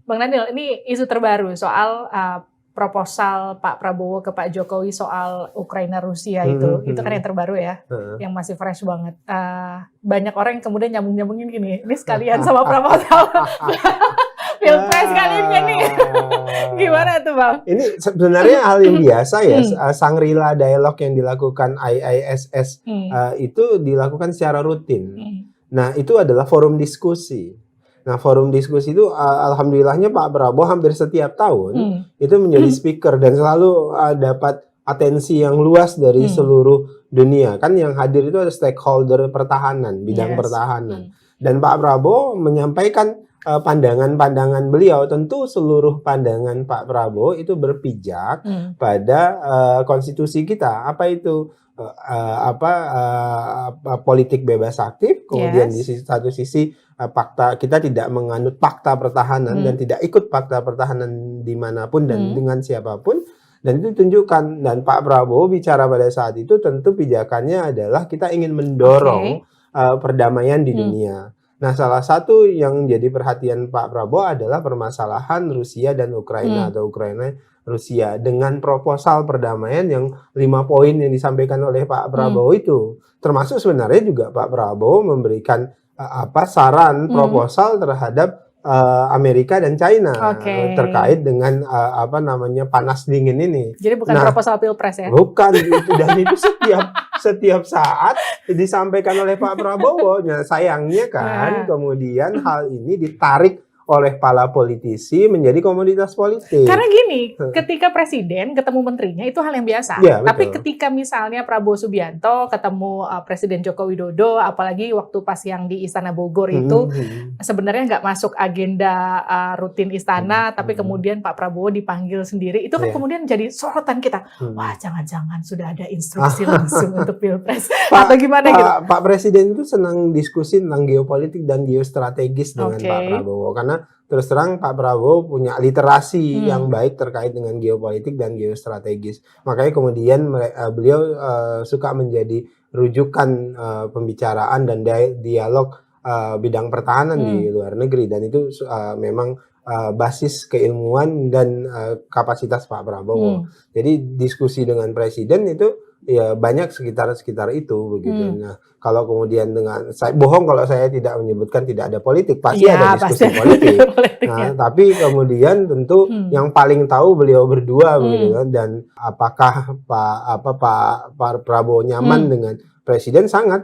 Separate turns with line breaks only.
Bang Daniel, ini isu terbaru soal proposal Pak Prabowo ke Pak Jokowi soal Ukraina Rusia itu kan yang terbaru ya, yang masih fresh banget. Banyak orang yang kemudian nyambung-nyambungin gini, ini sekalian sama proposal Pilpres kali ini nih. Gimana tuh Bang?
Ini sebenarnya hal yang biasa ya, Shangri-La dialog yang dilakukan IISS itu dilakukan secara rutin. Nah, itu adalah forum diskusi. Nah, forum diskusi itu alhamdulillahnya Pak Prabowo hampir setiap tahun itu menjadi speaker dan selalu dapat atensi yang luas dari seluruh dunia. Kan yang hadir itu ada stakeholder pertahanan, bidang pertahanan. Dan Pak Prabowo menyampaikan pandangan-pandangan beliau. Tentu seluruh pandangan Pak Prabowo itu berpijak pada konstitusi kita. Apa itu? Politik bebas aktif, kemudian di satu sisi fakta, kita tidak menganut fakta pertahanan dan tidak ikut fakta pertahanan dimanapun dan dengan siapapun, dan itu ditunjukkan. Dan Pak Prabowo bicara pada saat itu tentu pijakannya adalah kita ingin mendorong perdamaian di dunia. Nah, salah satu yang jadi perhatian Pak Prabowo adalah permasalahan Rusia dan Ukraina atau Ukraina Rusia, dengan proposal perdamaian yang 5 poin yang disampaikan oleh Pak Prabowo itu. Termasuk sebenarnya juga Pak Prabowo memberikan saran proposal terhadap Amerika dan China terkait dengan panas dingin ini.
Jadi bukan proposal Pilpres ya?
Bukan, dan itu setiap saat disampaikan oleh Pak Prabowo. Nah, sayangnya kan kemudian hal ini ditarik oleh para politisi menjadi komoditas politik.
Karena gini, ketika presiden ketemu menterinya itu hal yang biasa.
Ya,
tapi ketika misalnya Prabowo Subianto ketemu Presiden Joko Widodo, apalagi waktu pas yang di Istana Bogor itu sebenarnya nggak masuk agenda rutin istana, tapi kemudian Pak Prabowo dipanggil sendiri, itu kan kemudian jadi sorotan kita. Wah, jangan-jangan sudah ada instruksi langsung untuk Pilpres atau gimana gitu.
Pak Presiden itu senang diskusi tentang geopolitik dan geostrategis dengan Pak Prabowo, karena terus terang Pak Prabowo punya literasi yang baik terkait dengan geopolitik dan geostrategis. Makanya kemudian beliau suka menjadi rujukan pembicaraan dan dialog bidang pertahanan di luar negeri, dan itu memang basis keilmuan dan kapasitas Pak Prabowo. Jadi diskusi dengan presiden itu ya banyak sekitar itu begitu. Nah, kalau kemudian saya bohong kalau saya tidak menyebutkan tidak ada politik, pasti ada diskusi politik. Nah, tapi kemudian tentu yang paling tahu beliau berdua begitu kan, dan apakah Pak Prabowo nyaman dengan presiden, sangat.